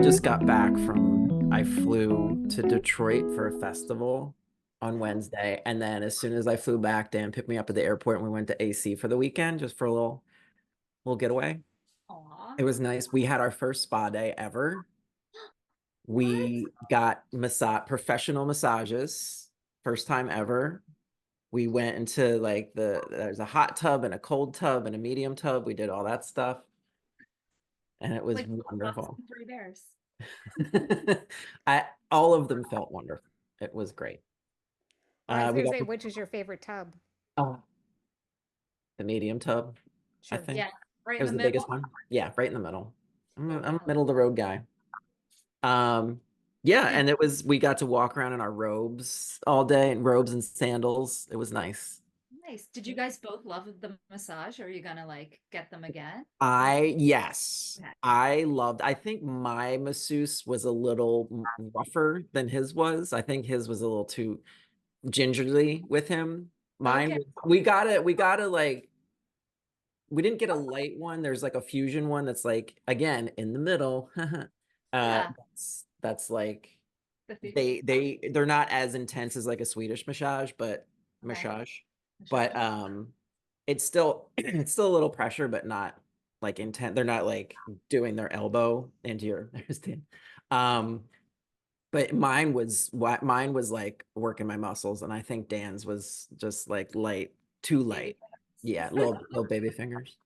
just got back I flew to Detroit for a festival on Wednesday. And then as soon as I flew back, Dan picked me up at the airport and we went to AC for the weekend just for a little getaway. Aw. It was nice. We had our first spa day ever. What? We got professional massages, first time ever. We went into like there's a hot tub and a cold tub and a medium tub. We did all that stuff and it was Like Fox wonderful. and Three Bears. All of them felt wonderful. It was great. Well, I was We gonna got say, which is your favorite tub? oh, the medium tub, I Sure. think. Yeah, right It in was the the biggest middle. one. Yeah, right in the middle. So I'm a good. middle of the road guy. Um, yeah, Did and we got to walk around in our robes all day, in robes and sandals. It was nice. nice. Did you guys both love the massage? Or are you gonna like get them again? Yes, Okay. I think my masseuse was a little rougher than his was. I think his was a little too gingerly with him. Mine, Okay. we gotta like, we didn't get a light one. There's like a fusion one that's like, again, in the middle. Yeah. That's like, The they're not as intense as like a Swedish okay. massage, but Massage. it's still it's still a little pressure, but not like intense. They're not like doing their elbow into your understand. Um, but mine was like working my muscles, and I think Dan's was just like light, too Baby light. Yeah, fingers. little baby fingers.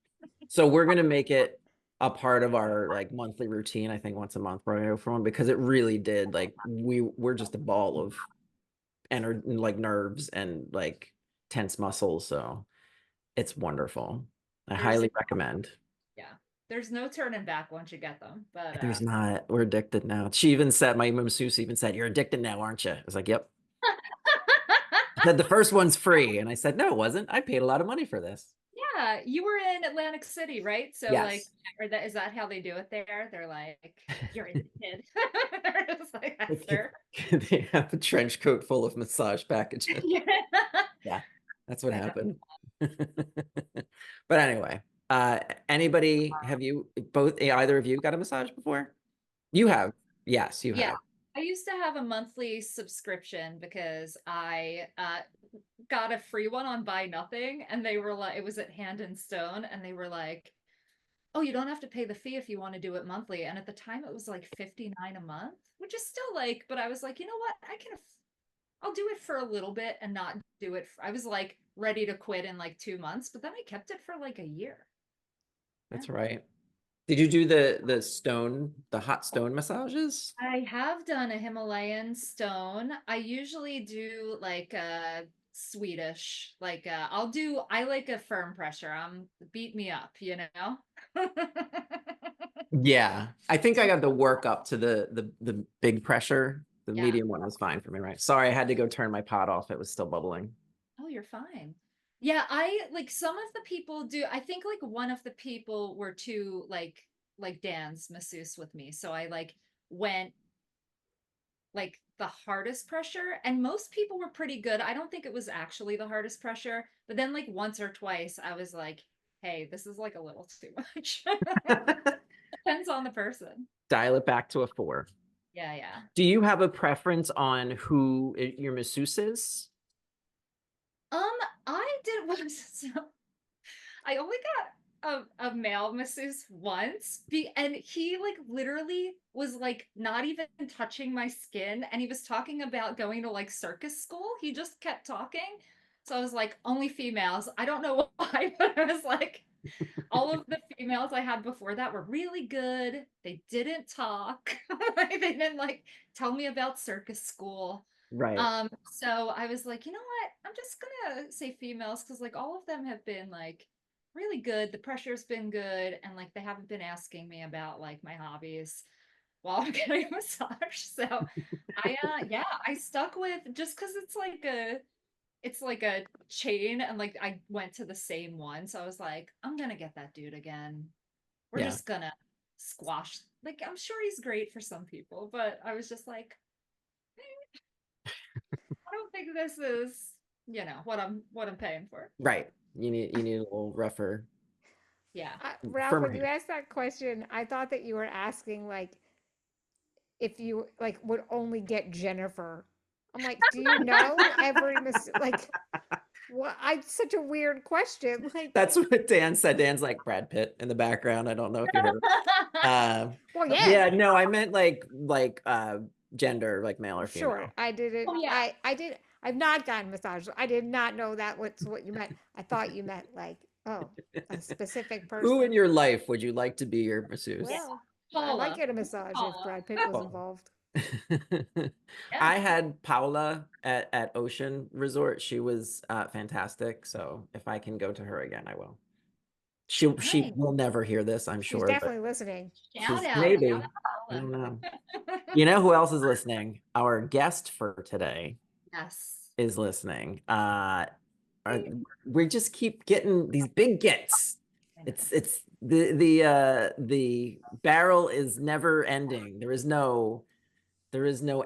So we're gonna make it a part of our like monthly routine. I think once a month we're gonna go for one because it really did like we're just a ball of energy, like nerves and like tense muscles. So it's wonderful. I There's highly recommend. yeah. There's no turning back once you get them. But There's not. We're addicted now. She even said, my masseuse even said, "You're addicted now, aren't you?" I was like, "Yep." She said the first one's free, and I said, "No, it wasn't. I paid a lot of money for this." yeah, you were in Atlantic City, right? So like, Yes. or that is that how they do it there? They're like, you're addicted. They're just like, yes, sir. They have a trench coat full of massage packages. Yeah. Yeah, that's what That does. happened. But anyway, anybody, have you both, either of you got a massage before? You have. Yes, you Yeah. have. I used to have a monthly subscription because I got a free one on Buy Nothing, and they were like, it was at Hand and Stone, and they were like, oh, you don't have to pay the fee if you want to do it monthly. And at the time, it was like 59 a month, which is still like, but I was like, you know what? I'll do it for a little bit and not do it. I was like ready to quit in like 2 months, but then I kept it for like a year. Yeah. That's right. Did you do the hot stone massages? I have done a Himalayan stone. I usually do like a Swedish, like I like a firm pressure. Beat me up, you know? Yeah, I think I got the work up to the big pressure. The Yeah. medium one was fine for me, right? Sorry, I had to go turn my pot off. It was still bubbling. Oh, you're fine. Yeah, I like some of the people do. I think like one of the people were too like Dan's masseuse with me. So I like went like the hardest pressure, and most people were pretty good. I don't think it was actually the hardest pressure, but then like once or twice I was like, hey, this is like a little too much. Depends on the person. Dial it back to a 4. Yeah, yeah. Do you have a preference on who your masseuse is? Um, I did was so I only got a male masseuse once, and he like literally was like not even touching my skin, and he was talking about going to like circus school. He just kept talking. So I was like, only females. I don't know why, but I was like, all of the females I had before that were really good. They didn't talk. They didn't like tell me about circus school. Right. So I was like, you know what? I'm just gonna say females because like all of them have been like really good. The pressure's been good, and like they haven't been asking me about like my hobbies while I'm getting a massage. So yeah, I stuck with just because it's like a chain, and like I went to the same one. So I was like, I'm gonna get that dude again. We're Yeah. just gonna squash. Like I'm sure he's great for some people, but I was just like, I don't think this is, what I'm paying for. Right. You need a little rougher, Yeah. Ralph, firmer when you hand. asked that question, I thought that you were asking like if you like would only get Jennifer. I'm like, do you know every like what? I such a weird question. Like, That's what Dan said. Dan's like Brad Pitt in the background. I don't know if you heard. well, yeah, Yeah, no, I meant gender, like male or sure. female. I did it. Oh, yeah. I did. I've not gotten massage. I did not know that was what you meant. I thought you meant like, oh, a specific Who in person. your life would you like to be your masseuse? Well, I might Paula. get a massage if Paula. Brad Pitt was Paula. involved. Yeah. I had Paula at Ocean Resort. She was fantastic. So if I can go to her again, I will. She Nice. will never hear this, I'm She's sure, but definitely listening. Shout out. maybe. Shout I out don't know. Paula. You know who else is listening? Our guest for today Yes. is listening. We just keep getting these big gets. It's the barrel is never ending. There is no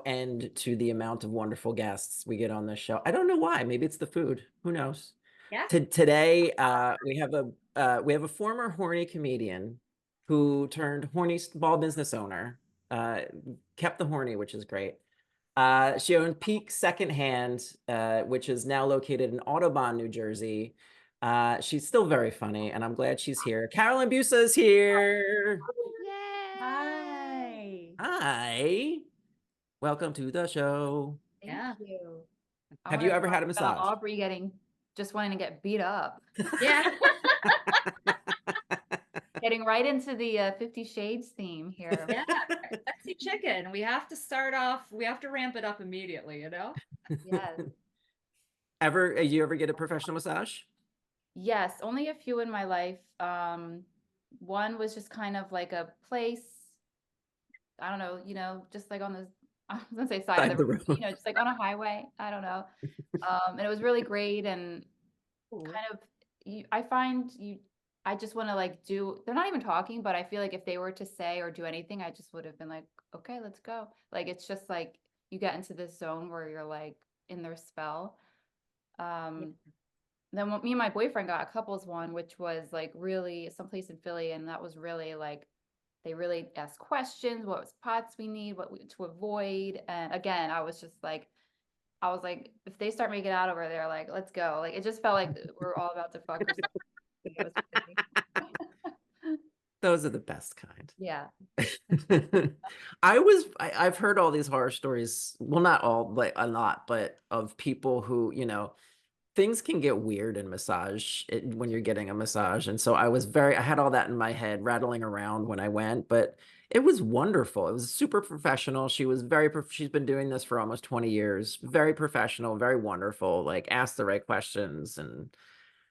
end to the amount of wonderful guests we get on this show. I don't know why. Maybe it's the food. Who knows? Yeah. Today, we have a former horny comedian who turned horny ball business owner. Kept the horny, which is great. She owned Peak Secondhand, which is now located in Audubon, New Jersey. She's still very funny, and I'm glad she's here. Carolyn Busa is here. Yay! Hi. Hi. Welcome to the show. Thank Yeah. you. I Have wanna you ever had a talk about massage? Aubrey just wanting to get beat up. Yeah. Getting right into the 50 Shades theme here. Yeah. Sexy chicken. We have to start off, we have to ramp it up immediately, you know? Yes. You ever get a professional massage? Yes, only a few in my life. One was just kind of like a place, I don't know, just like on the, I was gonna say side of the road, just like on a highway. I don't know. And it was really great and kind of, I just want to like they're not even talking, but I feel like if they were to say or do anything, I just would have been like, okay, let's go. Like, it's just like you get into this zone where you're like in their spell. Then me and my boyfriend got a couples one, which was like really someplace in Philly. And that was really like, they really asked questions, what pots we need, to avoid. And again, I was like, if they start making out over there, like, let's go. Like, it just felt like we're all about to fuck or something. Those are the best kind. Yeah. I've heard all these horror stories. Well, not all, like a lot, but of people who, things can get weird in massage when you're getting a massage. And so I had all that in my head rattling around when I went, but it was wonderful. It was super professional. She's been doing this for almost 20 years. Very professional, very wonderful, like asked the right questions. And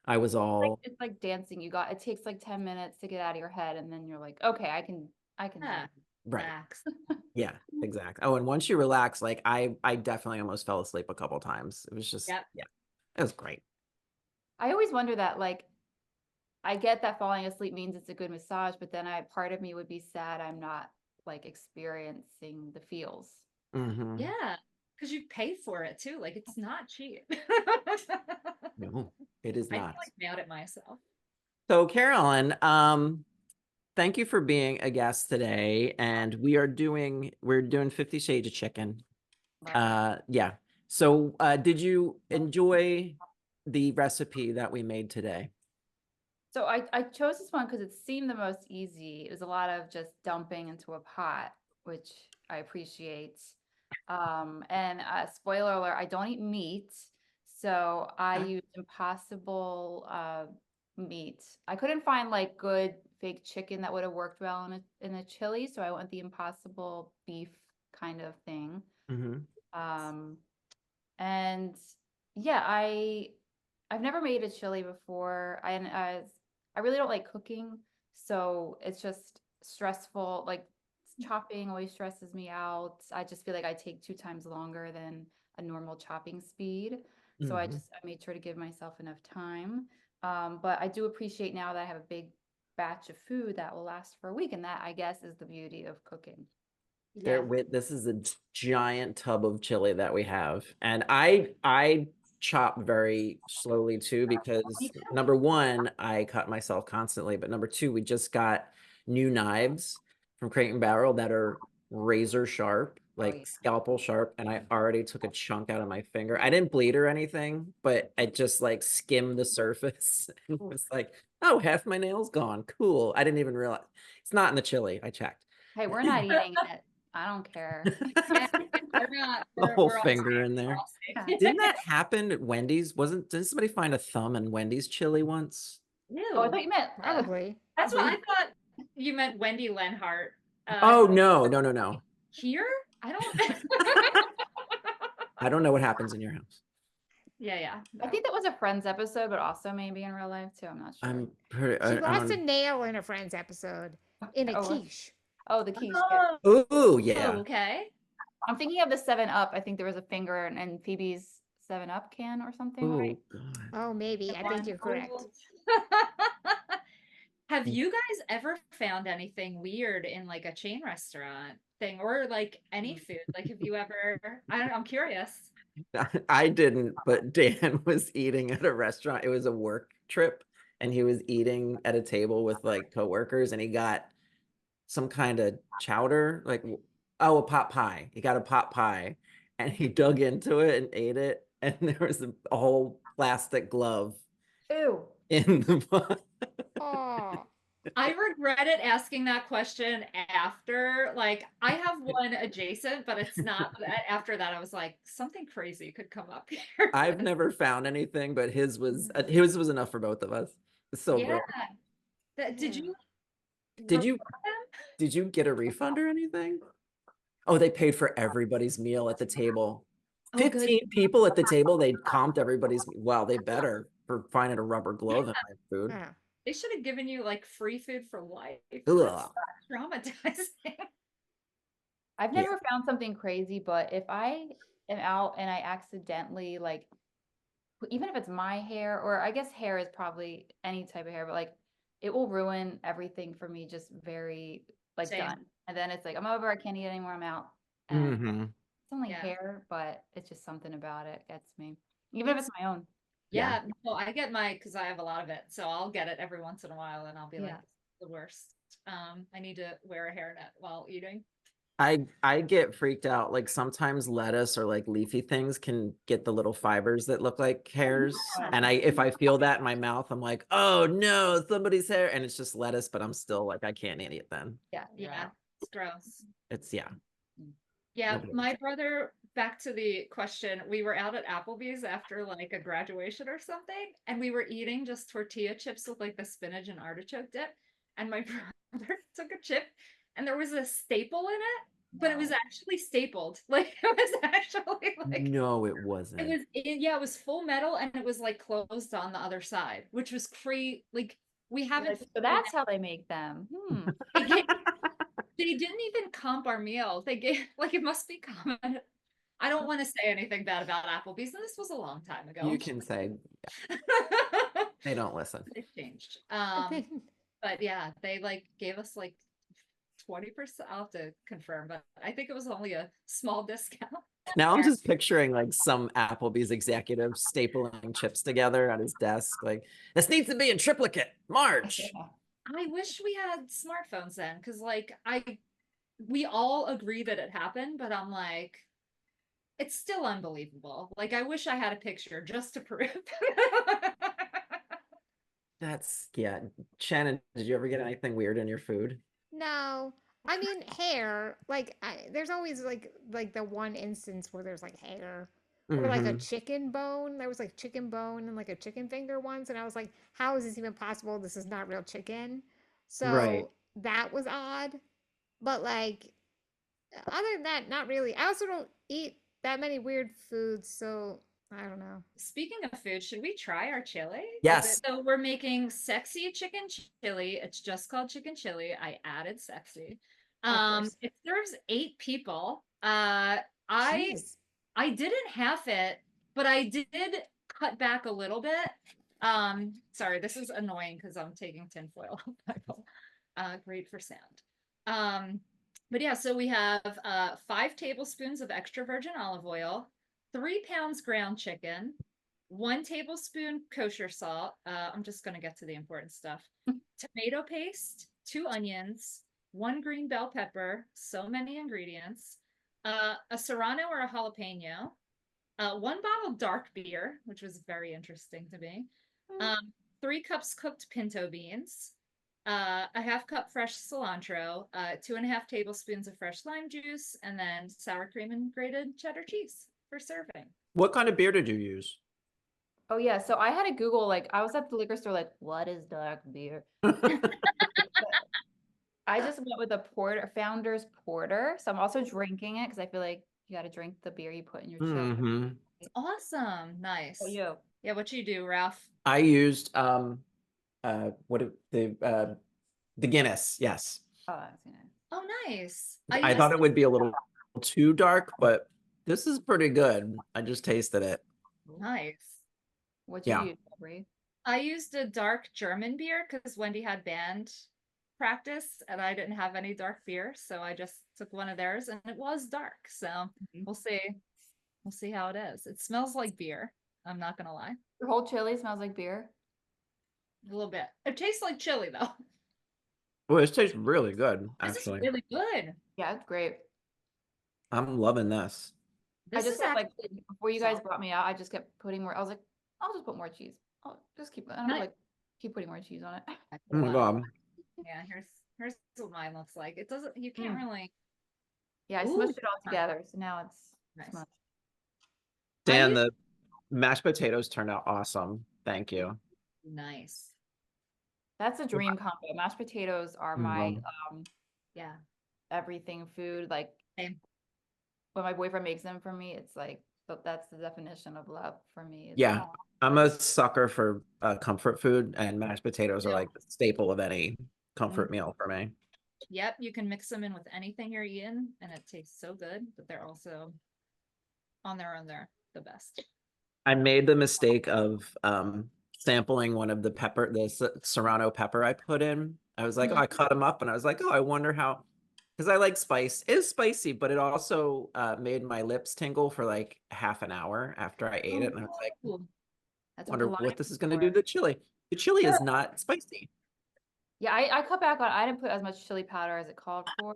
I was all. It's like dancing. It takes like 10 minutes to get out of your head. And then you're like, okay, I can do it. Right. Relax. Yeah, exactly. Oh, and once you relax, like I definitely almost fell asleep a couple times. It was just, yeah, it was great. I always wonder that, like, I get that falling asleep means it's a good massage, but then part of me would be sad I'm not like experiencing the feels. Mm-hmm. Yeah, because you pay for it too. Like, it's not cheap. No, it is not. I feel like mad at myself. So, Carolyn, thank you for being a guest today. And we're doing 50 Shades of Chicken. Right. Yeah. So did you enjoy the recipe that we made today? So I chose this one because it seemed the most easy. It was a lot of just dumping into a pot, which I appreciate. And spoiler alert, I don't eat meat. So I used Impossible meat. I couldn't find like good fake chicken that would have worked well in a chili. So I went the Impossible beef kind of thing. Mm-hmm. And yeah, I've never made a chili before. I really don't like cooking, so it's just stressful. Like chopping always stresses me out. I just feel like I take 2 times longer than a normal chopping speed. So I made sure to give myself enough time. But I do appreciate now that I have a big batch of food that will last for a week, and that, I guess, is the beauty of cooking. Yeah. This is a giant tub of chili that we have, and I chop very slowly too, because number one, I cut myself constantly, but number two, we just got new knives from Crate and Barrel that are razor sharp, like yeah. scalpel sharp, and I already took a chunk out of my finger. I didn't bleed or anything, but I just like skimmed the surface and Oof. was like, oh, half my nail's gone. Cool. I didn't even realize it's not in the chili. I checked. Hey, we're not eating it. I don't care. Yeah, we're not. The whole We're all finger safe, in we're there. all safe. Yeah. Didn't that happen at Wendy's? Didn't somebody find a thumb in Wendy's chili once? Oh, I Ew. thought you meant Probably. That's what I thought you meant, Wendy Lenhart. Oh, no. Here? I don't. I don't know what happens in your house. Yeah. I think that was a Friends episode, but also maybe in real life too. I'm not sure. I'm pretty. She lost a nail in a Friends episode in a Oh, quiche. Oh, the quiche. Yeah. Oh, yeah. Okay. I'm thinking of the 7-Up. I think there was a finger in Phoebe's 7-Up can or something. Oh, Right? God. Oh, maybe. I think you're correct. Have you guys ever found anything weird in like a chain restaurant thing or like any food? Like, have you ever? I don't know, I'm curious. I didn't, but Dan was eating at a restaurant. It was a work trip, and he was eating at a table with like coworkers, and he got some kind of chowder, like a pot pie. He got a pot pie, and he dug into it and ate it, and there was a whole plastic glove Ew. in the pot. Oh, I regretted asking that question after. Like, I have one adjacent, but it's not. After that, I was like, something crazy could come up here. I've never found anything, but his was enough for both of us. It's so Yeah. gross. Did you? Did you report them? did you get a refund or anything? Oh, they paid for everybody's meal at the table. Oh, good. 15 people at the table, they comped everybody's. Well, they better for finding a rubber glove in my food. yeah. They should have given you like free food for life. Ugh. That's traumatizing. I've Yeah. never found something crazy, but if I am out and I accidentally like, even if it's my hair, or I guess hair is probably any type of hair, but like it will ruin everything for me just very like Same. done. And then it's like, I'm over, I can't eat anymore, I'm out. And Mhm. it's only Yeah. hair, but it's just something about it gets me. Even if it's my own. Yeah, no, I get my because I have a lot of it, so I'll get it every once in a while, and I'll be like, Yeah. "This is the worst." I need to wear a hairnet while eating. I get freaked out. Like sometimes lettuce or like leafy things can get the little fibers that look like hairs. yeah. And if I feel that in my mouth, I'm like, oh no, somebody's hair. And it's just lettuce, but I'm still like, I can't eat it then. Yeah. Yeah, it's gross. It's yeah. Yeah, Nobody my brother, back to the question, we were out at Applebee's after like a graduation or something, and we were eating just tortilla chips with like the spinach and artichoke dip. And my brother took a chip and there was a staple in it, but it was No. actually stapled. Like it was actually like No, it wasn't. it was full metal and it was like closed on the other side, which was like we haven't So that's how they make them. they gave- they didn't even comp our meal. They gave like it must be common. I don't want to say anything bad about Applebee's, and this was a long time ago. You can say they don't listen. They've changed. But yeah, they like gave us like 20%. I'll have to confirm, but I think it was only a small discount. Now I'm just picturing like some Applebee's executive stapling chips together at his desk. Like, this needs to be in triplicate. March. I wish we had smartphones then, because like we all agree that it happened, but I'm like, it's still unbelievable. Like I wish I had a picture just to prove. That's yeah. Shannon, did you ever get anything weird in your food? No. I mean, hair. Like, there's always like the one instance where there's like hair, or like a Mhm. chicken bone. There was like chicken bone and like a chicken finger once, and I was like, how is this even possible? This is not real chicken. So Right. that was odd. But like, other than that, not really. I also don't eat that many weird foods, so I don't know. Speaking of food, should we try our chili? Yes. So we're making sexy chicken chili. It's just called chicken chili. I added sexy. course. It serves 8 people. I Jeez. I didn't half it, but I did cut back a little bit. Sorry, this is annoying because I'm taking tinfoil off. Great for sound. But yeah, so we have 5 tablespoons of extra virgin olive oil, 3 pounds ground chicken, 1 tablespoon kosher salt. I'm just going to get to the important stuff. Tomato paste, 2 onions, one green bell pepper, so many ingredients, a serrano or a jalapeno, one bottle dark beer, which was very interesting to me, 3 cups cooked pinto beans, a half cup fresh cilantro, 2.5 tablespoons of fresh lime juice, and then sour cream and grated cheddar cheese for serving. What kind of beer did you use? Oh yeah, so I had to Google, like, I was at the liquor store, like, what is dark beer? I just went with a porter, Founder's Porter. So I'm also drinking it because I feel like you got to drink the beer you put in your chili. Mm-hmm. It's awesome. Nice. Oh, you. Yeah, what you do, Ralph? I used the Guinness, yes. Oh, that's nice. Oh, nice. I thought it would be a little too dark, but this is pretty good. I just tasted it. Nice. What you Yeah. use, Aubrey? I used a dark German beer because Wendy had band practice and I didn't have any dark beer, so I just took one of theirs and it was dark. So we'll see. We'll see how it is. It smells like beer. I'm not gonna lie. Your whole chili smells like beer. A little bit. It tastes like chili though. Well, this tastes really good, This actually. is really good. Yeah, it's great. I'm loving this. This I just is kept, like, actually before you guys solid. brought me out, I just kept putting more. I was like, I'll just put more cheese. I'll just keep, I don't know, Nice. like, keep putting more cheese on it. Oh my God. Yeah, here's what mine looks like. It doesn't. You can't really. Yeah, I Ooh, smushed it all together, so now it's nice. smushed. Dan, used- the mashed potatoes turned out awesome. Thank you. Nice. That's a dream combo. Mashed potatoes are my Yeah. everything food. Like Same. when my boyfriend makes them for me, it's like that's the definition of love for me. It's, Yeah. I'm a sucker for comfort food, and mashed potatoes are Yeah. like the staple of any comfort meal for me. Yep, you can mix them in with anything you're eating, and it tastes so good. But they're also on their own. They're the best. I made the mistake of sampling one of the serrano pepper I put in. I was like, oh, I cut them up, and I was like, oh, I wonder how, because I like spice. It's spicy, but it also made my lips tingle for like half an hour after I ate it, and I was like, Ooh. that's what wonder the what lime this is is going to for. do to the chili. The chili is not spicy. Yeah, I cut back on. I didn't put as much chili powder as it called for.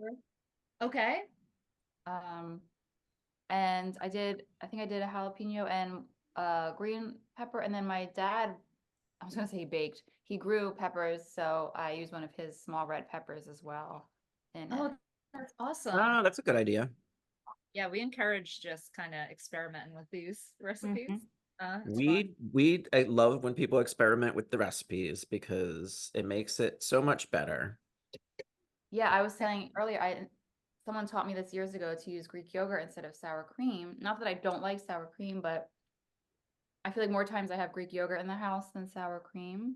Okay. And I think I did a jalapeno and green pepper, and then my dad, I was gonna say he baked. He grew peppers, so I used one of his small red peppers as well. And Oh, that's awesome. Oh, that's a good idea. Yeah, we encourage just kind of experimenting with these recipes. It's fun. I love when people experiment with the recipes because it makes it so much better. yeah, I was saying earlier, someone taught me this years ago to use Greek yogurt instead of sour cream. Not that I don't like sour cream, but I feel like more times I have Greek yogurt in the house than sour cream.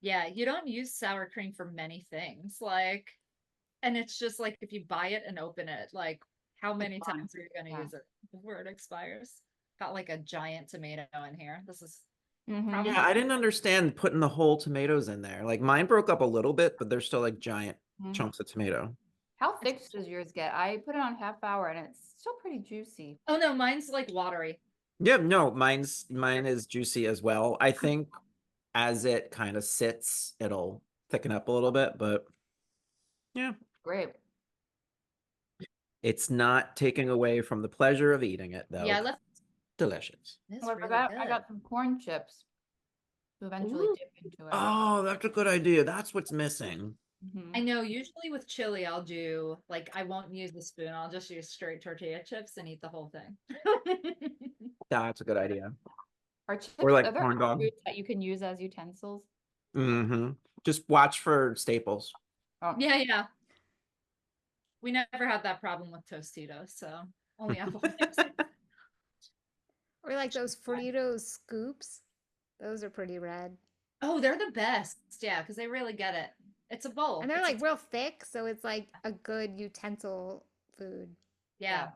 Yeah, you don't use sour cream for many things. Like, and it's just like if you buy it and open it, like how many fine. times are you gonna Yeah. use it before it expires? Got like a giant tomato in here. This is Mhm. probably Yeah, I didn't understand putting the whole tomatoes in there. Like mine broke up a little bit, but they're still like giant chunks of tomato. How thick does yours get? I put it on half hour and it's still pretty juicy. Oh no, mine's like watery. Yeah, no, mine is juicy as well. I think as it kind of sits, it'll thicken up a little bit, but yeah, Great. it's not taking away from the pleasure of eating it though. Yeah, let's. Delicious. This Oh, I really forgot I good. got some corn chips to eventually Ooh. dip into it. Oh, that's a good idea. That's what's missing. I know usually with chili, I'll do like I won't use the spoon. I'll just use straight tortilla chips and eat the whole thing. That's a good idea. Are chips, Or like are there corn dog. foods that you can use as utensils? Just watch for staples. Oh. Yeah. We never had that problem with Tostitos, so only apple. Or like those Fritos scoops. Those are pretty rad. Oh, they're the best. Yeah, because they really get it. It's a bowl. And they're It's a- like real thick, so it's like a good utensil food. yeah.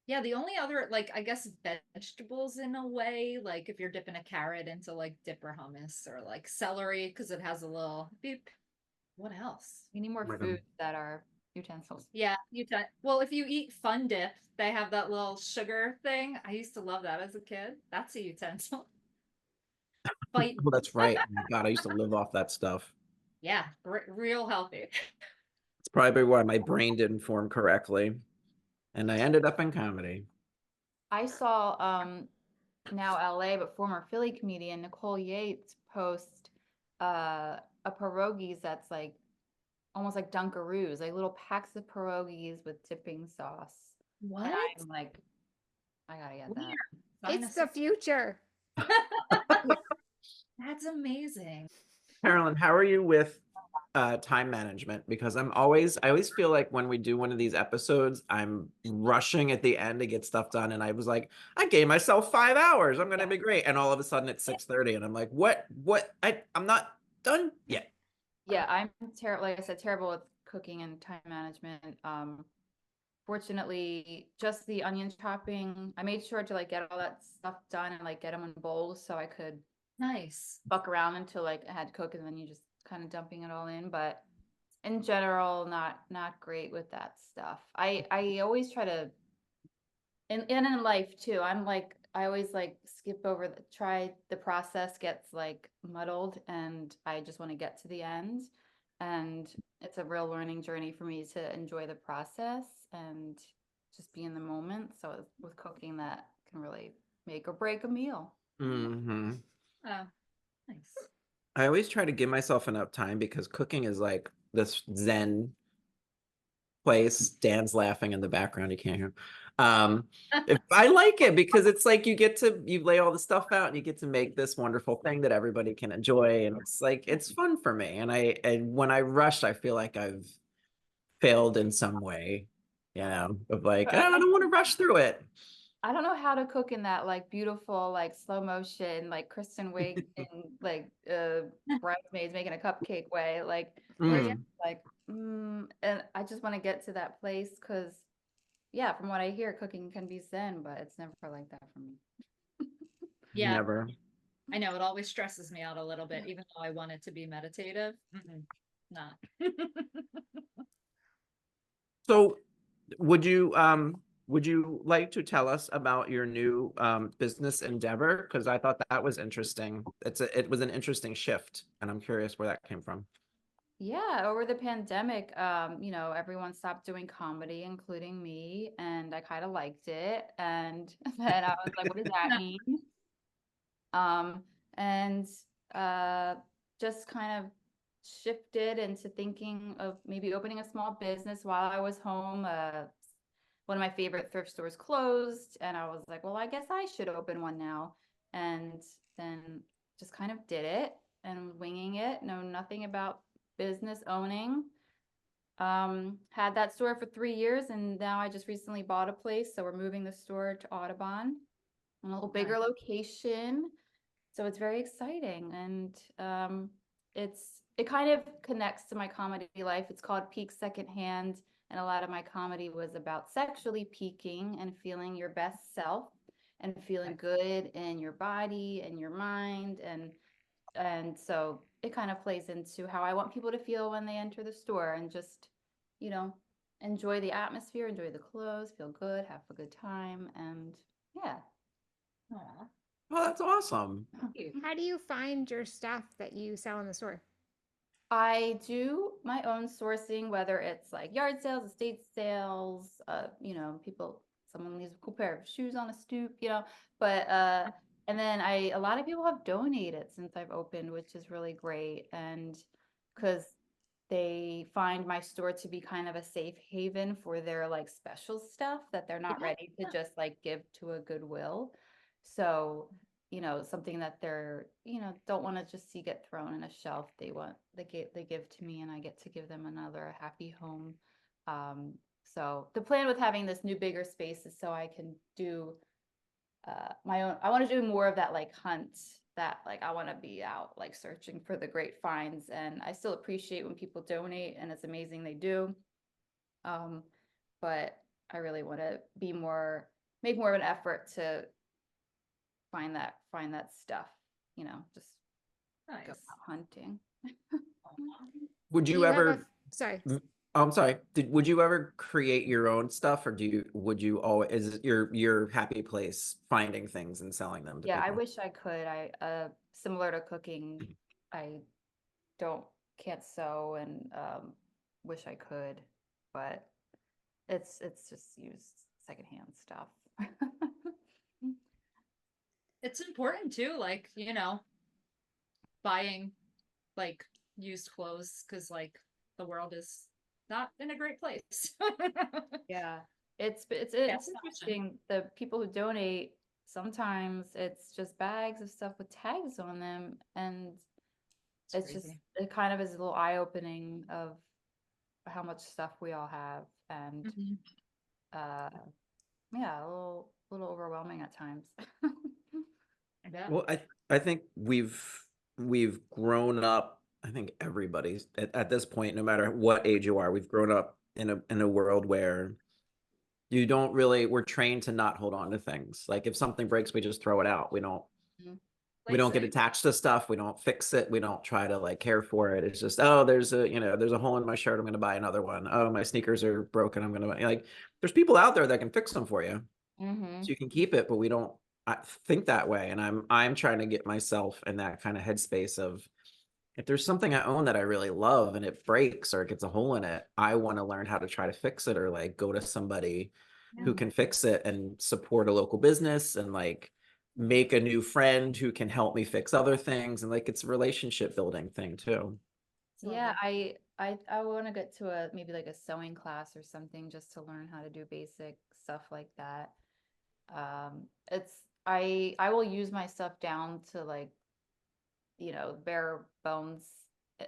Yeah, the only other like I guess vegetables in a way, like if you're dipping a carrot into like dipper hummus or like celery because it has a little beep. What else? You need more my God. foods that are utensils. Yeah, well, if you eat Fun Dip, they have that little sugar thing. I used to love that as a kid. That's a utensil. But Oh, that's right. Oh my God, I used to live off that stuff. yeah, real healthy. probably why my brain didn't form correctly. And I ended up in comedy. I saw now LA, but former Philly comedian Nicole Yates post a pierogies that's like almost like Dunkaroos, like little packs of pierogies with dipping sauce. What? And I'm like, I gotta get that. Sign It's us the future. That's amazing. Carolyn, how are you with time management? Because I always feel like when we do one of these episodes, I'm rushing at the end to get stuff done. And I was like, I gave myself 5 hours. I'm gonna be great. And all of a sudden it's 6:30. And I'm like, what? I'm not done yet. Yeah, I'm terrible. Like I said, terrible with cooking and time management. Fortunately, just the onion chopping, I made sure to like get all that stuff done and like get them in bowls so I could Nice. fuck around until like I had to cook and then you just kind of dumping it all in. But in general, not great with that stuff. I always try to and in life too. I'm like I always like skip over the process gets like muddled and I just want to get to the end. And it's a real learning journey for me to enjoy the process and just be in the moment. So with cooking that can really make or break a meal. Hmm. Oh, nice. I always try to give myself enough time because cooking is like this Zen place. Dan's laughing in the background. You can't hear him. I like it because it's like you lay all the stuff out and you get to make this wonderful thing that everybody can enjoy. And it's like, it's fun for me. And when I rush, I feel like I've failed in some way, of like, I don't want to rush through it. I don't know how to cook in that like beautiful like slow motion like Kristen Wiig in like Bridesmaids making a cupcake way like where you like and I just want to get to that place because yeah, from what I hear, cooking can be zen, but it's never like that for me. Yeah, Never. I know it always stresses me out a little bit, even though I want it to be meditative. Not. So would you like to tell us about your new business endeavor? Because I thought that was interesting. It was an interesting shift, and I'm curious where that came from. Yeah, over the pandemic, everyone stopped doing comedy, including me, and I kind of liked it. And then I was like, what does that mean? Um, and just kind of shifted into thinking of maybe opening a small business while I was home. One of my favorite thrift stores closed, and I was like, well, I guess I should open one now. And then just kind of did it and winging it, know nothing about business owning. Had that store for 3 years, and now I just recently bought a place, so we're moving the store to Audubon, a little bigger location. So it's very exciting, and it kind of connects to my comedy life. It's called Peak Secondhand, and a lot of my comedy was about sexually peaking and feeling your best self and feeling good in your body and your mind, and so it kind of plays into how I want people to feel when they enter the store and just, enjoy the atmosphere, enjoy the clothes, feel good, have a good time, and yeah. Aw, Well, that's awesome. cute. How do you find your stuff that you sell in the store? I do my own sourcing, whether it's like yard sales, estate sales, someone needs a cool pair of shoes on a stoop, but and then a lot of people have donated since I've opened, which is really great. And because they find my store to be kind of a safe haven for their like special stuff that they're not ready to just like give to a Goodwill. So something that they're, don't want to just see get thrown in a shelf. They give to me and I get to give them another happy home. So the plan with having this new bigger space is so I can do my own. I want to do more of that like hunt that like I want to be out like searching for the great finds, and I still appreciate when people donate and it's amazing they do. But I really want to make more of an effort to find that stuff, just go Nice. out hunting. Would Do you you have ever? a sorry? Oh, I'm sorry. Would you ever create your own stuff, or would you always, is it your happy place finding things and selling them to Yeah, I people? wish I could. I similar to cooking, I don't can't sew and wish I could, but it's just used secondhand stuff. It's important too, like, buying like used clothes because like the world is not in a great place. Yeah, it's Fast fashion. interesting. The people who donate, sometimes it's just bags of stuff with tags on them, and it's just, crazy. it kind of is a little eye-opening of how much stuff we all have, and Mhm. uh yeah, a little overwhelming at times. I bet. Well, I think we've grown up. I think everybody's at this point, no matter what age you are, we've grown up in a world where you don't really, we're trained to not hold on to things. Like if something breaks, we just throw it out. Mhm. We don't get Like, attached to stuff. We don't fix it. We don't try to like care for it. It's just, oh, there's a hole in my shirt. I'm going to buy another one. Oh, my sneakers are broken. I'm going to buy, like, there's people out there that can fix them for you. Mm-hmm. So you can keep it, but we don't think that way. And I'm trying to get myself in that kind of headspace of, if there's something I own that I really love and it breaks or it gets a hole in it, I want to learn how to try to fix it, or like go to somebody who can fix it and support a local business and like make a new friend who can help me fix other things. And like it's a relationship building thing too. Yeah, I want to get to a maybe like a sewing class or something just to learn how to do basic stuff like that. It's I will use my stuff down to like, bare bones.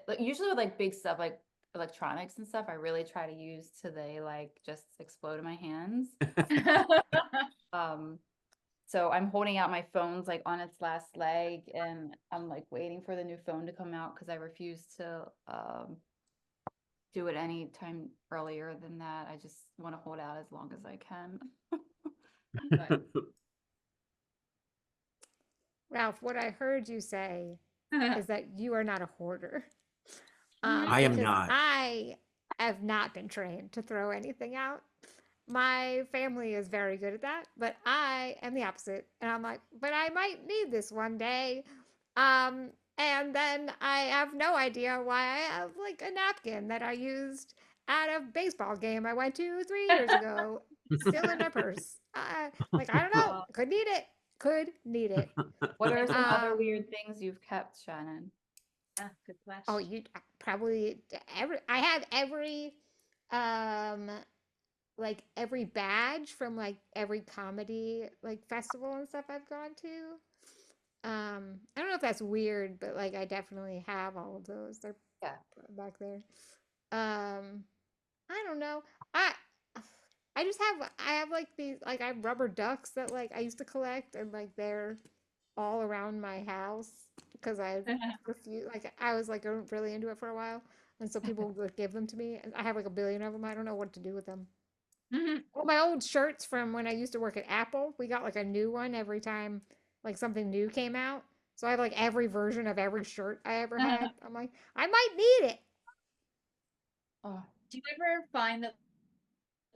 Like usually with like big stuff like electronics and stuff, I really try to use to they like just explode in my hands. Um, so I'm holding out my phone's like on its last leg, and I'm like waiting for the new phone to come out because I refuse to do it any time earlier than that. I just want to hold out as long as I can. Ralph, what I heard you say is that you are not a hoarder. I am Because not. I have not been trained to throw anything out. My family is very good at that, but I am the opposite. And I'm like, but I might need this one day. And then I have no idea why I have like a napkin that I used at a baseball game I went to 3 years ago, still in my purse. Like, I don't know. Could need it. Could need it. What are some other Um, weird things you've kept, Shannon? Yeah, good oh, question. you probably I have every um like every badge from like every comedy like festival and stuff I've gone to. I don't know if that's weird, but like I definitely have all of those. They're Yeah. back there. Um, I don't know. I I just have I have like these like I have rubber ducks that like I used to collect, and like they're all around my house because I refuse like I was like really into it for a while, and so people would give them to me, and I have like a billion of them. I don't know what to do with them. Mhm. Well, my old shirts from when I used to work at Apple, we got like a new one every time like something new came out. So I have like every version of every shirt I ever had. I'm like, I might need it. Oh, Do you ever find that,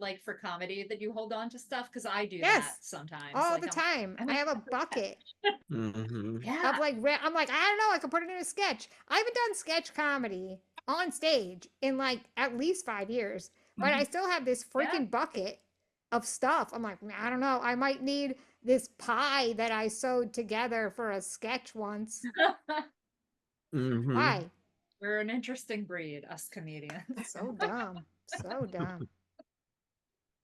like, for comedy, that you hold on to stuff? Because I do that Yes, sometimes. all Like, the time. I'm I like, have a bucket Mhm. of yeah. like I'm like, I don't know, I could put it in a sketch. I haven't done sketch comedy on stage in like at least 5 years, but I Mhm. still have this Yeah. freaking bucket of stuff. I'm like, I don't know, I might need this pie that I sewed together for a sketch once. Mhm. Why? We're an interesting breed, us comedians. So dumb. So dumb.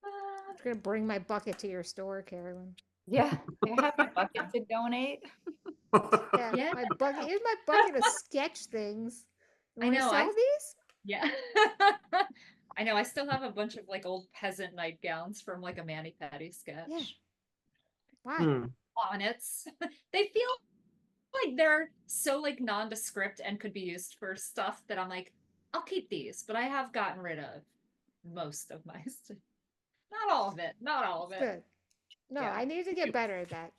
I'm just gonna bring my bucket to your store, Carolyn. yeah. They have a bucket to donate. Yeah, Yeah, my bucket. Here's my bucket of sketch things. You I want to know. sell these? Yeah. I know. I still have a bunch of like old peasant nightgowns from like a mani-pedi Yeah. sketch. Why? Hmm. Bonnets. They feel like they're so like nondescript and could be used for stuff that I'm like, I'll keep these, but I have gotten rid of most of my stuff. Not all of it. Not all of it. Good. No, Yeah. I need to get better at that.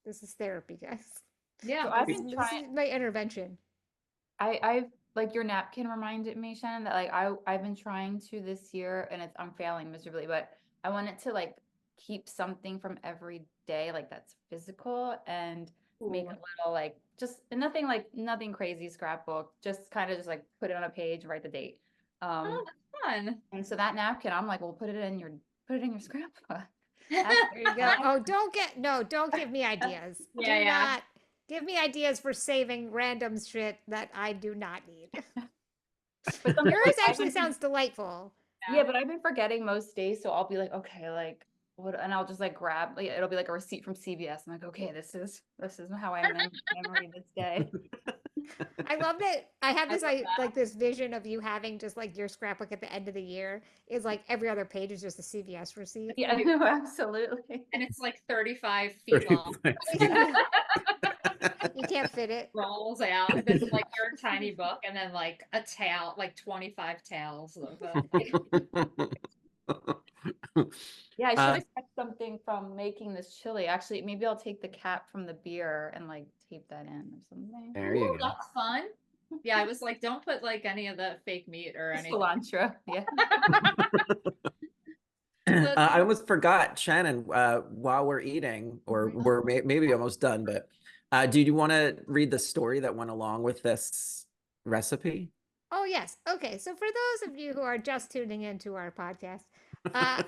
This is therapy, guys. Yeah. So I've This been this trying. is my intervention. I've like your napkin reminded me, Shannon, that like I've been trying to this year, and I'm failing miserably, but I wanted to like keep something from every day like that's physical, and make a little like just nothing crazy scrapbook, just kind of just like put it on a page, write the date. Oh, that's fun. And so that napkin, I'm like, well, put it in your scrapbook. There you go. Oh, don't give me ideas. Yeah, Do yeah. not give me ideas for saving random shit that I do not need. But Yours actually sounds delightful. yeah, but I've been forgetting most days, so I'll be like, okay, like what, and I'll just like grab, like it'll be like a receipt from CVS. I'm like, okay, this is how I memory this day. I love that. I have I this love that. like this vision of you having just like your scrapbook at the end of the year is like every other page is just a CVS receipt. Yeah, no, absolutely. And it's like 35 feet long. 35 feet. You can't fit it. Rolls out. And then like your tiny book, and then like a towel, like 25 towels of Yeah, I should have kept something from making this chili. Actually, maybe I'll take the cap from the beer and like tape that in or something. There you Ooh, go. that's fun. Yeah, I was like, don't put like any of the fake meat or anything. Cilantro. Yeah. I almost forgot, Shannon, while we're eating, or we're maybe almost done, but do you want to read the story that went along with this recipe? Oh, yes. Okay. So, for those of you who are just tuning into our podcast,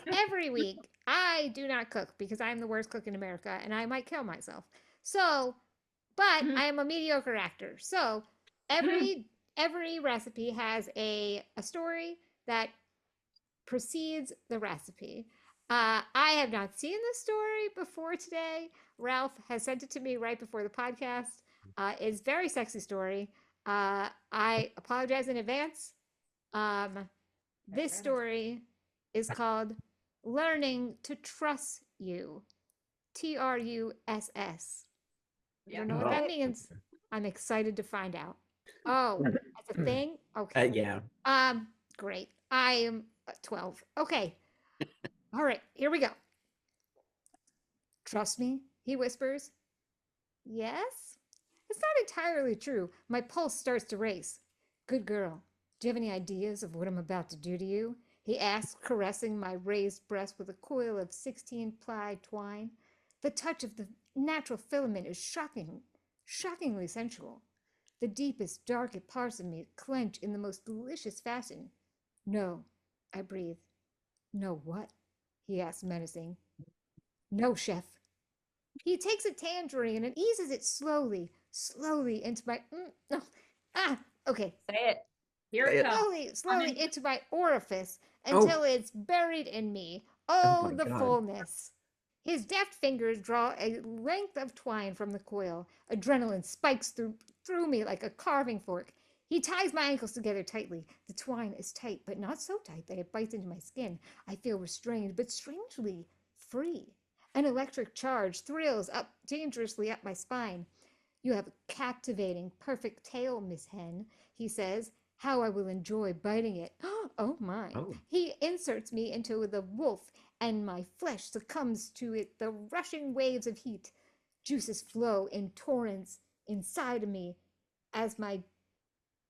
every week I do not cook because I'm the worst cook in America and I might kill myself. So, but I am a mediocre actor. So, every recipe has a story that precedes the recipe. I have not seen the story before today. Ralph has sent it to me right before the podcast. It's a very sexy story. I apologize in advance. This story is called Learning to Truss You. TRUSS. You don't know what that means? I'm excited to find out. Oh, that's a thing? Okay. Yeah. Great. I am 12. Okay. All right, here we go. Trust me, he whispers. Yes? It's not entirely true. My pulse starts to race. Good girl. Do you have any ideas of what I'm about to do to you? He asks, caressing my raised breast with a coil of 16-ply twine. The touch of the natural filament is shockingly sensual. The deepest, darkest parts of me clench in the most delicious fashion. No, I breathe. No what? He asks, menacing. No, chef. He takes a tangerine and eases it slowly into my. Okay. Say it. Here it comes. Slowly into my orifice until it's buried in me. Oh, the God. fullness. His deft fingers draw a length of twine from the coil. Adrenaline spikes through me like a carving fork. He ties my ankles together tightly. The twine is tight, but not so tight that it bites into my skin. I feel restrained, but strangely free. An electric charge thrills up dangerously up my spine. You have a captivating, perfect tail, Miss Hen, he says. How I will enjoy biting it. Oh my. Oh. He inserts me into the wolf, and my flesh succumbs to the rushing waves of heat. Juices flow in torrents inside of me as my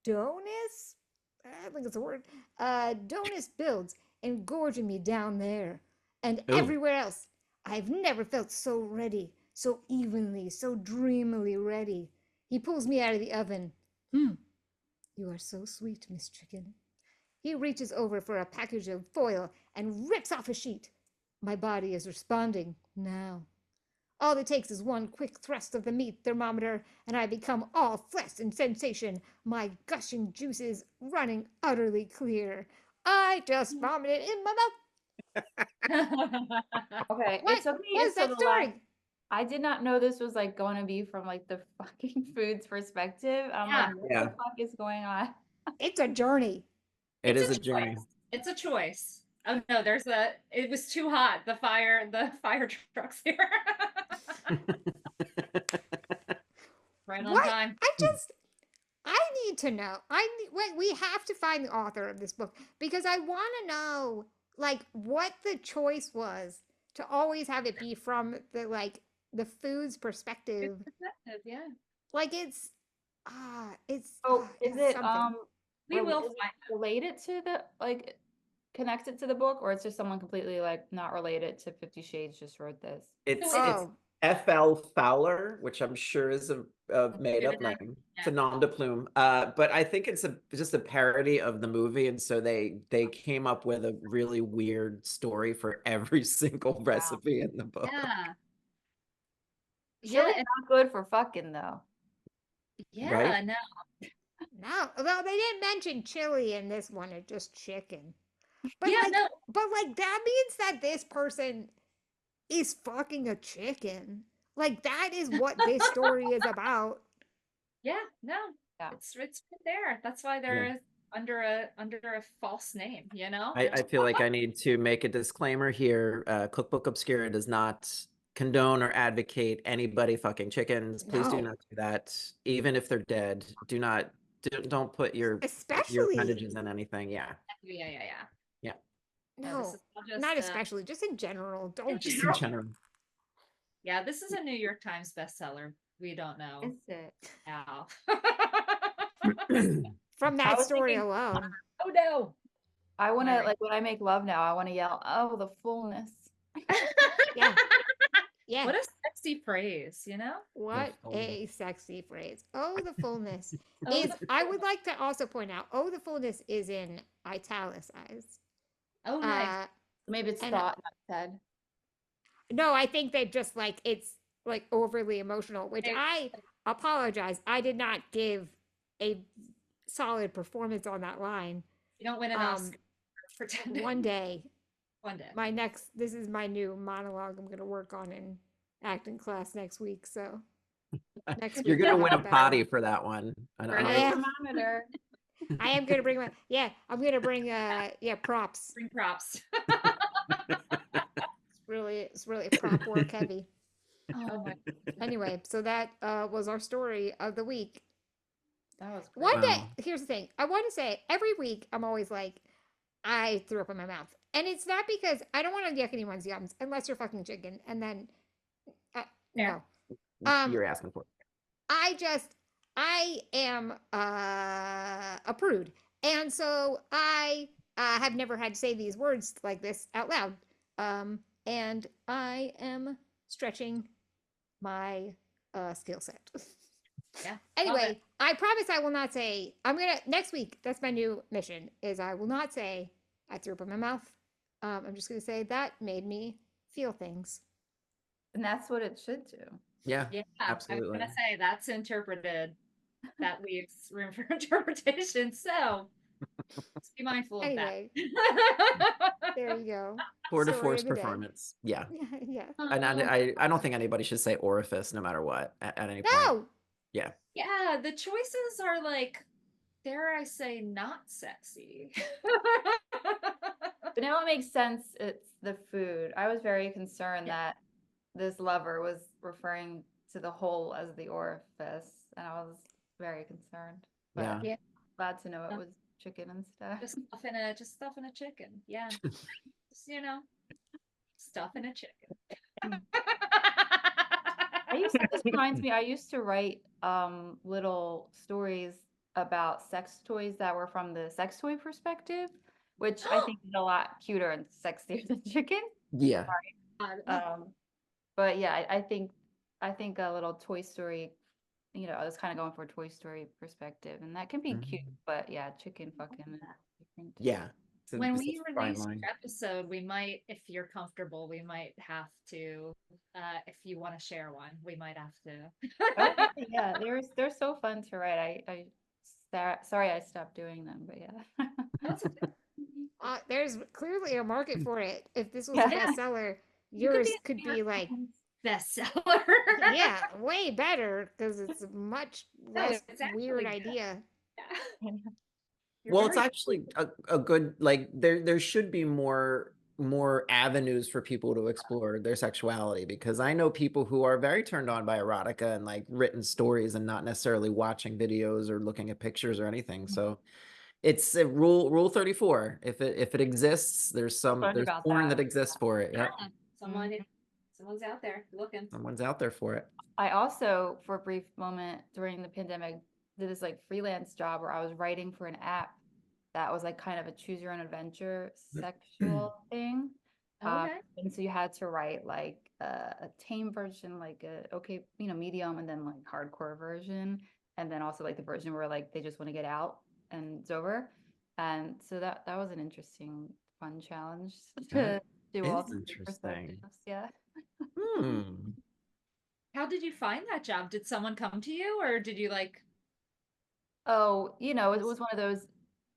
donus, I think it's a word, donus builds, engorging me down there and everywhere else. I've never felt so ready, so evenly, so dreamily ready. He pulls me out of the oven. You are so sweet, Miss Chicken. He reaches over for a package of foil and rips off a sheet. My body is responding now. All it takes is one quick thrust of the meat thermometer, and I become all flesh and sensation, my gushing juices running utterly clear. I just vomited in my mouth. Okay, What? it's okay. What is that story? I did not know this was like going to be from like the fucking food's perspective. I'm like, what the fuck is going on? It's a journey. It is a journey. It's a choice. Oh no, it was too hot. The fire truck's here. Right on time. I need to know. We have to find the author of this book because I want to know like what the choice was to always have it be from the food's perspective. Yeah. Like it's is it's it something. We will is it related to the like connected to the book, or it's just someone completely like not related to 50 Shades just wrote this? It's FL Fowler, which I'm sure is a made up Pseudonym, name. It's yeah. a nom de plume. But I think it's just a parody of the movie, and so they came up with a really weird story for every single recipe in the book. Yeah. Chili's Yeah, and not good for fucking though. Right? no. No, well, they didn't mention chili in this one, it's just chicken. But Yeah, like, no. that means that this person is fucking a chicken. Like that is what this story is about. Yeah, no. Yeah. It's right there. That's why they're under a false name, you know? I feel like I need to make a disclaimer here. Cookbook Obscura does not condone or advocate anybody fucking chickens. Please do No. not do that. Even if they're dead, don't put your Especially appendages in anything. Yeah. Yeah. Yeah. No, this no, is just not especially, just in general. Don't Just do in that. general. Yeah, this is a New York Times bestseller. We don't know Is it? how. From I that was story thinking- alone. Oh no. I want to Alright. like when I make love now, I want to yell, "Oh, the fullness." Yeah. Yeah. What a sexy phrase, you know? What fullness. a sexy phrase. Oh, the fullness Oh, is. the I would like to also point out. Oh, the fullness is in italicized. Oh, nice. Maybe it's And- thought, not said. No, I think they just like it's like overly emotional, which I apologize. I did not give a solid performance on that line. You don't win an Oscar for pretending. One day, One day. this is my new monologue I'm going to work on in acting class next week. So next You're week gonna I'll win have a better. potty for that one. Right. I am. Thermometer. I am going to bring I'm going to bring props. Bring props. It's really prop work heavy. Oh my. Anyway, so that was our story of the week. That was great. One day, Wow. here's the thing. I want to say every week I'm always like, I threw up in my mouth. And it's not because I don't want to yuck anyone's yums unless you're fucking chicken. And then, no. You're asking for it. I am a prude. And so I have never had to say these words like this out loud. And I am stretching my skill set. Yeah. Anyway, I promise I will not say, next week, that's my new mission, is I will not say I threw up in my mouth. I'm just going to say that made me feel things. And that's what it should do. Yeah. Yeah, Absolutely. I'm gonna say that's interpreted. That leaves room for interpretation. So just be mindful of Anyway, there you go. Tour de Story force of the day. performance. Yeah. Yeah. that. And I don't think anybody should say orifice no matter what at any point. No! Yeah. Yeah, the choices are like, dare I say, not sexy. But now it makes sense. It's the food. I was very concerned that this lover was referring to the hole as the orifice, and I was very concerned. But Yeah. glad to know it was chicken instead. just stuff in a chicken. Yeah. Just, stuff in a chicken. This reminds me, I used to write little stories about sex toys that were from the sex toy perspective, which I think is a lot cuter and sexier than chicken. Yeah. But yeah, I think a little Toy Story, I was kind of going for a Toy Story perspective, and that can be cute, but yeah, chicken fucking is different. Yeah. When It's we a fine release line. your episode, we might, if you're comfortable, we might have to, if you want to share one, we might have to. Oh, yeah, they're so fun to write. Sorry I stopped doing them, but yeah. That's okay. There's clearly a market for it. If this was Yeah. a bestseller, You yours a could New be York like, Times bestseller. yeah, way better because it's a much less it's actually weird good. idea. Yeah. Well, it's actually a good, like, there should be more avenues for people to explore their sexuality, because I know people who are very turned on by erotica and like written stories and not necessarily watching videos or looking at pictures or anything. So it's a rule 34. If it exists, there's learned there's about porn that. that exists for it. Yeah. Someone's out there looking. Someone's out there for it. I also, for a brief moment during the pandemic, did this like freelance job where I was writing for an app that was like kind of a choose your own adventure sexual thing. Okay. And so you had to write like a tame version, like a okay, medium, and then like hardcore version, and then also like the version where like they just want to get out and it's over. And so that was an interesting, fun challenge That to do all is three interesting. perspectives. Yeah. Hmm. How did you find that job? Did someone come to you or did you like Oh, it was one of those,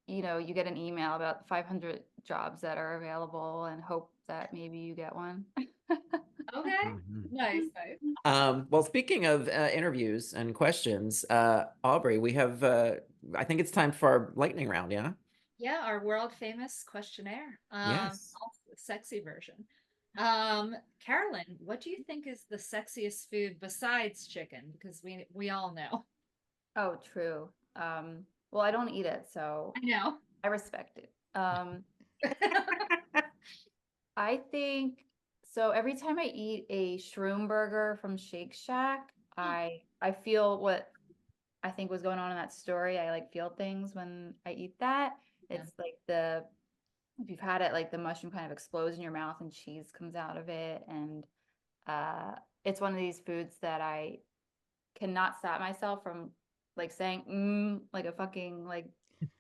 you get an email about 500 jobs that are available and hope that maybe you get one. okay? Mhm. Nice, nice. Well, speaking of interviews and questions, Aubrey, we have, I think it's time for our lightning round, yeah? Yeah, our world famous questionnaire. Yes. Also the sexy version. Carolyn, what do you think is the sexiest food besides chicken? Because we all know. Oh, true. Well, I don't eat it, so I know. I respect it. I think so. Every time I eat a shroom burger from Shake Shack, I feel what I think was going on in that story. I like feel things when I eat that. Yeah. It's like if you've had it, like the mushroom kind of explodes in your mouth and cheese comes out of it. And it's one of these foods that I cannot stop myself from like saying like a fucking like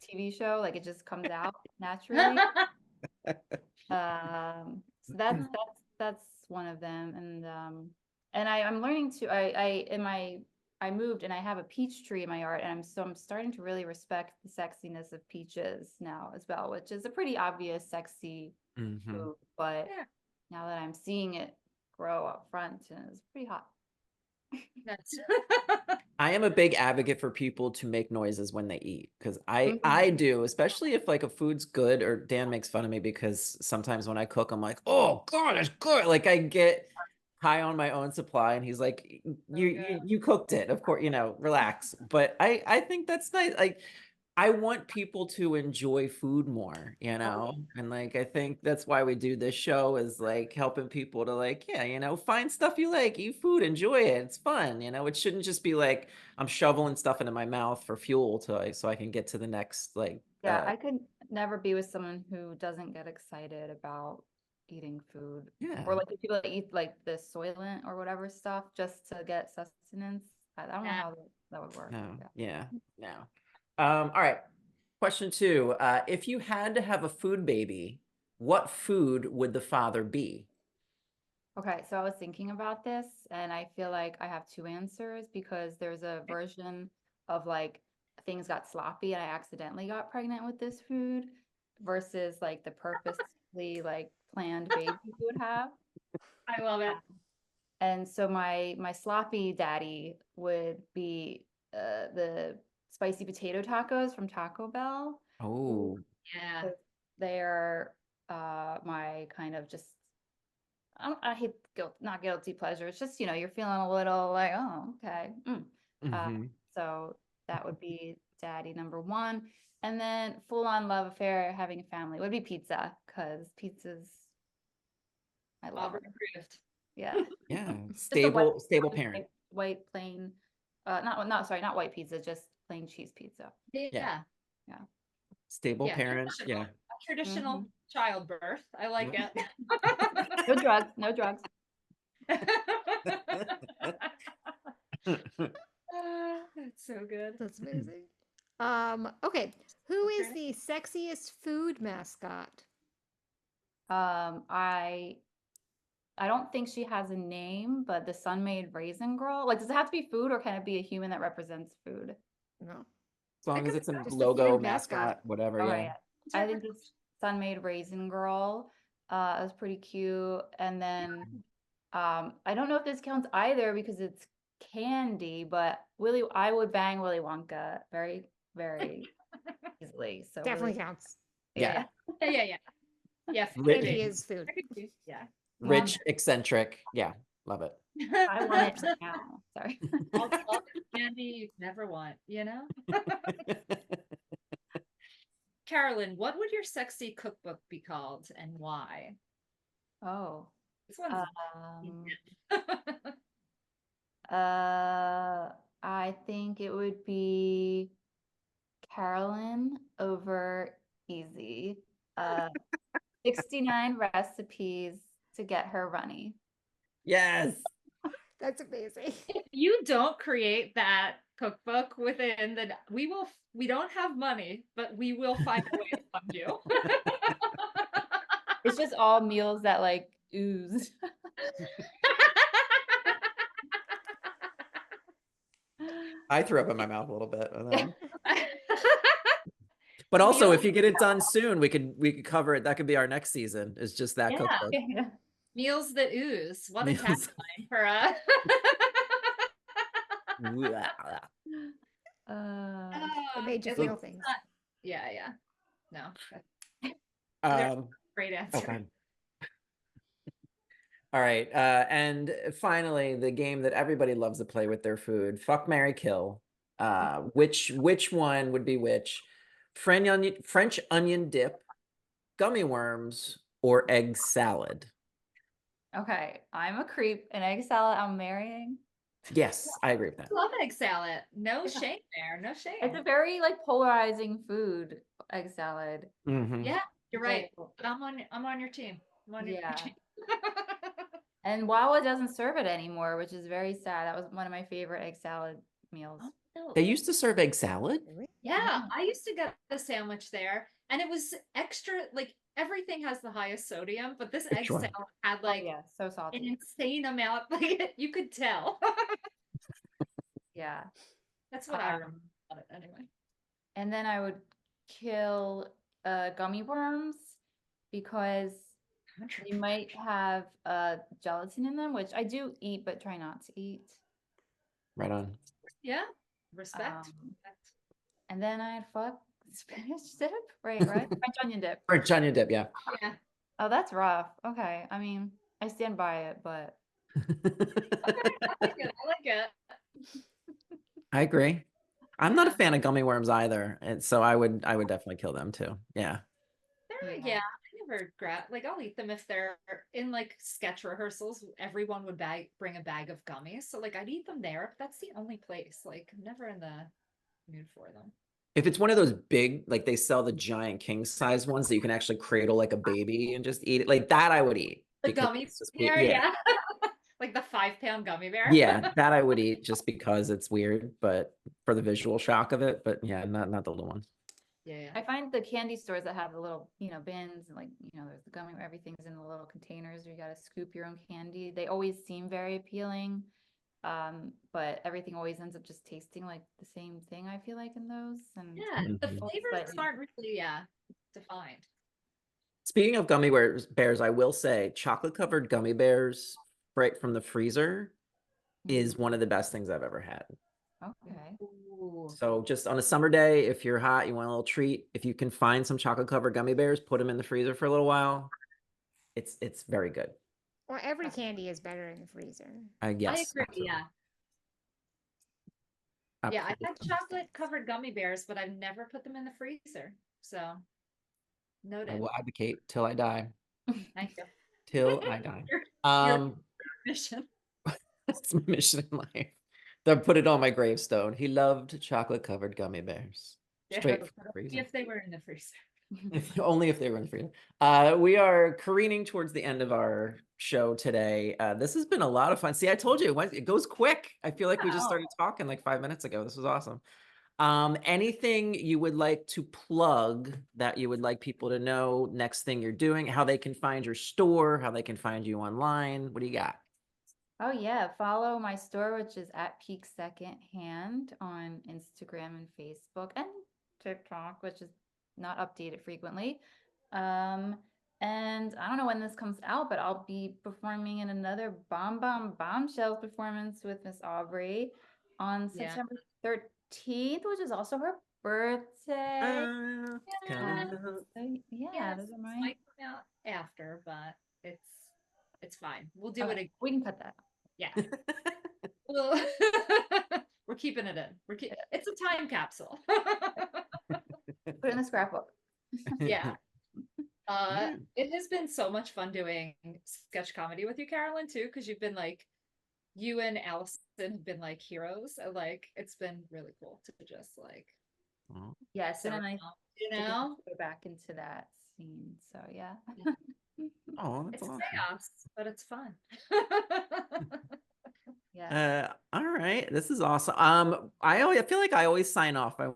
TV show. Like it just comes out naturally. So that's one of them. And I'm learning to I moved and I have a peach tree in my yard, and I'm starting to really respect the sexiness of peaches now as well, which is a pretty obvious sexy Mhm. food, but Yeah. now that I'm seeing it grow up front, and it's pretty hot. That's I am a big advocate for people to make noises when they eat because Mhm. I do, especially if like a food's good. Or Dan makes fun of me because sometimes when I cook, I'm like, oh God, it's good. Like I get high on my own supply, and he's like, so you good. you cooked it, of course, relax. But I think that's nice. Like I want people to enjoy food more, Oh, and like I think that's why we do this show, is like helping people to like, yeah, find stuff you like, eat food, enjoy it. It's fun, it shouldn't just be like I'm shoveling stuff into my mouth for fuel to like so I can get to the next like yeah, I could never be with someone who doesn't get excited about eating food. yeah. Or like the people that eat like the soylent or whatever stuff just to get sustenance. I don't know Yeah. how that would work. No, Yeah. yeah, no. All right. Question two. If you had to have a food baby, what food would the father be? Okay, so I was thinking about this and I feel like I have two answers because there's a version of like things got sloppy and I accidentally got pregnant with this food versus like the purposely like planned baby you would have. I love it. And so my sloppy daddy would be the spicy potato tacos from Taco Bell. Oh, Yeah. 'Cause they're my kind of just I hate guilt, not guilty pleasure. It's just, you're feeling a little like, oh, okay. Uh, hmm. so that would be daddy number one. And then full on love affair, having a family would be pizza because pizza's, I love Auburn her. approved. Yeah. Yeah, Just a stable parent. white plain, not white pizza, just plain cheese pizza. Yeah, Yeah. Yeah. stable Yeah. parent. Yeah. Traditional Mhm. childbirth. I like Yeah. it. No drugs, no drugs. That's so good. That's amazing. Okay. Who is the sexiest food mascot? I don't think she has a name, but the Sun-Made Raisin Girl. Like, does it have to be food or can it be a human that represents food? No. As long could as be it's a Just a logo, food mascot. mascot, whatever. All Yeah. right. I think this Sun-Made Raisin Girl is pretty cute. And then I don't know if this counts either because it's candy, but I would bang Willy Wonka very, very easily. So Definitely counts. Yeah. Yeah, yeah, yeah. Yeah, Candy Rich, is food. Yeah. rich, eccentric. Yeah. Love it. I want it now. Sorry. All the candy you never want, you know? Carolyn, what would your sexy cookbook be called and why? Oh. This one's Um, uh, I think it would be Carolyn over Easy. 69 recipes to get her runny. Yes. That's amazing. If you don't create that cookbook within we don't have money, but we will find a way to fund you. It's just all meals that like ooze. I threw up in my mouth a little bit. Yeah. But also, if Meals- you get it done soon, we could cover it. That could be our next season. Is just that Yeah. cookbook. Yeah. Meals that ooze. What a Meals. tagline for It made you at feel least things. Yeah, yeah. No. Um, Great oh, answer. fine. All right. And finally, the game that everybody loves to play with their food: fuck, marry, kill. Which one would be which? French onion dip, gummy worms, or egg salad? Okay, I'm a creep. An egg salad, I'm marrying. Yes, I agree with that. Love egg salad. No Yeah. shame there. No shame. It's a very like polarizing food, egg salad. Mhm. Yeah, you're right. Like, I'm on your team. I'm on your Yeah. team. and Wawa doesn't serve it anymore, which is very sad. That was one of my favorite egg salad meals. Oh, no. They used to serve egg salad. Yeah, Yeah. I used to get a sandwich there, and it was extra. Like everything has the highest sodium, but this egg Sure. salad had Oh, like yeah, so an salty. insane amount. Like you could tell. Yeah. That's what I Um, remember about it anyway. And then I would kill gummy worms because they might have gelatin in them, which I do eat, but try not to eat. Right on. Yeah, respect. Um, And then I'd fuck spinach dip, right? French onion dip. French onion dip, yeah. Yeah. Oh, that's rough. Okay, I mean, I stand by it, but I like it. I like it. I agree. I'm not a Yeah. fan of gummy worms either, and so I would definitely kill them too. Yeah. Yeah, I never like I'll eat them if they're in like sketch rehearsals. Everyone would bring a bag of gummies, so like I'd eat them there. But that's the only place. Like I'm never in the mood for them. If it's one of those big, like they sell the giant king size ones that you can actually cradle like a baby and just eat it, like that I would eat. The because gummy it's just bear, weird. yeah. Like the 5-pound gummy bear. Yeah, that I would eat just because it's weird, but for the visual shock of it. But yeah, not the little ones. Yeah. I find the candy stores that have the little, bins and like, there's the gummy, everything's in the little containers where you got to scoop your own candy. They always seem very appealing. But everything always ends up just tasting like the same thing, I feel like, in those. And Yeah, the Mhm. flavors aren't really defined. Speaking of gummy bears, I will say chocolate covered gummy bears right from the freezer is one of the best things I've ever had. Okay. Ooh. So just on a summer day, if you're hot, you want a little treat, if you can find some chocolate covered gummy bears, put them in the freezer for a little while. It's very good. Well, every candy is better in the freezer. Yes. I agree. Absolutely. Yeah. Yeah, I've had Absolutely. chocolate covered gummy bears, but I've never put them in the freezer. So I noted. will advocate till I die. Thank you. Till I die. Your mission. That's my mission in life. They'll put it on my gravestone. He loved chocolate covered gummy bears. Straight from the freezer. If they were in the freezer. Only if they were in the freezer. We are careening towards the end of our show today. This has been a lot of fun. See, I told you it goes quick. I feel like we just started talking like 5 minutes ago. This was awesome. Anything you would like to plug that you would like people to know, next thing you're doing, how they can find your store, how they can find you online? What do you got? Oh yeah, follow my store, which is at Peak Secondhand on Instagram and Facebook and TikTok, which is not updated frequently. And I don't know when this comes out, but I'll be performing in another Bombshell performance with Miss Aubrey on September 13th, which is also her birthday. Yeah. So, yeah, Yes, those are mine. might come out after, but it's fine. We'll do it again. We can cut that. Yeah. We're keeping it in. It's a time capsule. Put it in the scrapbook. Yeah. It has been so much fun doing sketch comedy with you, Carolyn, too, because you and Allison have been like heroes. It's been really cool to just Yes, and I go back into that. scene. So yeah. Oh, that's It's awesome. chaos, but it's fun. Yeah. All right, this is awesome. I feel like I always sign off. I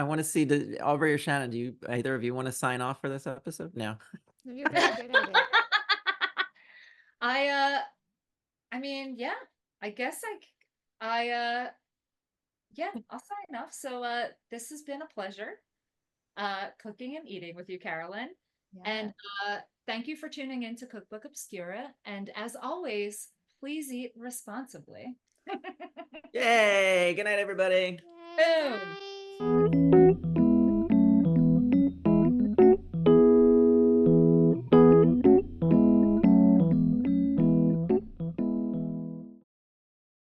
want to see Aubrey or Shannon. Do either of you want to sign off for this episode? No. You're very good at it. I mean, yeah, I guess yeah, I'll sign off. So, this has been a pleasure, cooking and eating with you, Carolyn. And thank you for tuning in to Cookbook Obscura. And as always, please eat responsibly. Yay! Good night, everybody. Yay, Boom. bye.